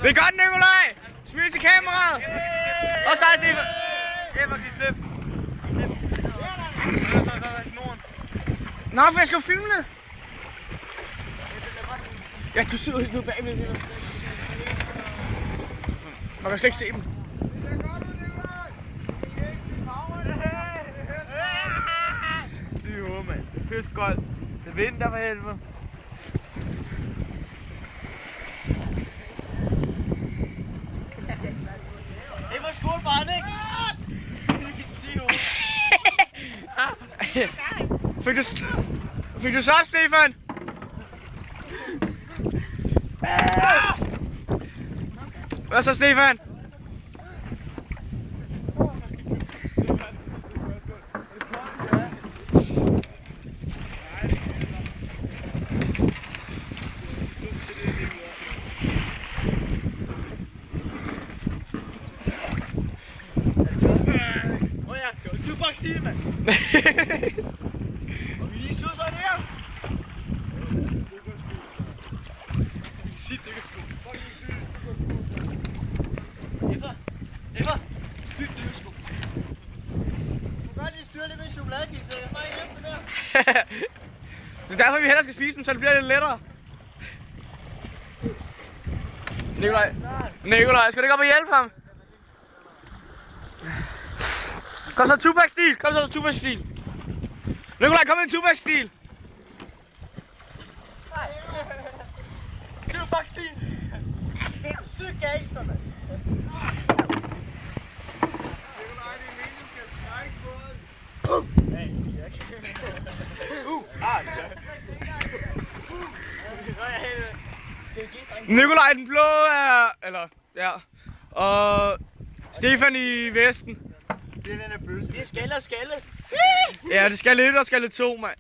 Det er godt, Nikolaj! Smil til kameraet! Og dig, Stefan! Emma, giv slip! Nå, for jeg skal jo filme det! Ja, du sidder helt ude bagved. Man kan slet ikke se dem. Det er jo, mand. Det er pisskoldt. Det vinter for helvede. Det var skolebarn, ikke? Fik du så op, Stefan? Hvad så, Stefan? Stil, mand. Og vi lige så sådan her. Shit, det kan sgu. Eva. Sygt, det kan sgu. Du kan godt lige styre lidt med chokoladekis, så jeg snakker hjem det der. Det er derfor, vi hellere skal spise dem, så det bliver lidt lettere. Nikolaj, skal du ikke op og hjælpe ham? Kom så, Tupac-stil! Kom så, Tupac-stil! Nikolaj, kom med en Tupac-stil! Tupac-stil! Det er sygt gangster, mand! Nikolaj, det er meningen, du skal strække båden! Nikolaj, den blå er... Eller... Ja. Og... Stefan i vesten. Det er den her bøsse. Det er skalle og skalle. Ja, det skal lidt og skal lidt 2, mand.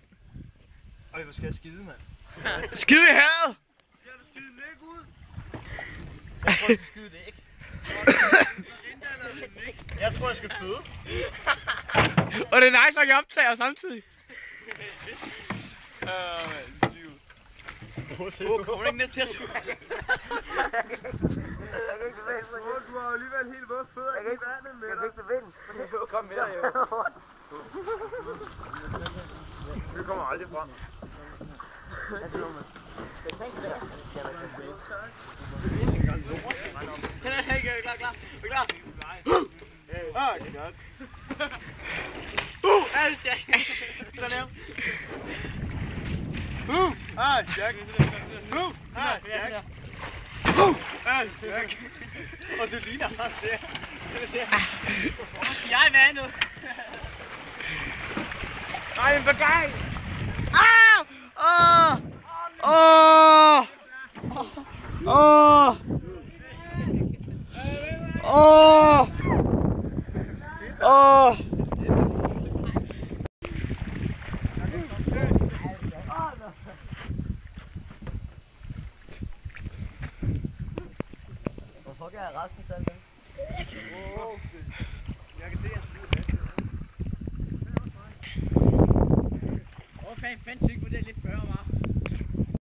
Øj, hvor skal jeg skide, mand? Skide i havet! Skal du skide læg ud? Jeg tror, jeg skal skide læg. Jeg tror, jeg skal føde. Og det er nice, at jeg optager samtidig. Kommer du ikke ned til at skide? Du har alligevel helt våde fødder i vandet med dig. Jeg kan ikke bevinde. Kom med dig, jo. Vi kommer aldrig frem. Klar. Det er godt. Jack. Så lav. Jack. Jack. Og du ligner ham der. Hvor skal jeg være nu? Nej, en bagaj! Hvorfor kan jeg resten selv? Jeg kan se, at jeg skyder. Fanden tyk på det lidt før, var.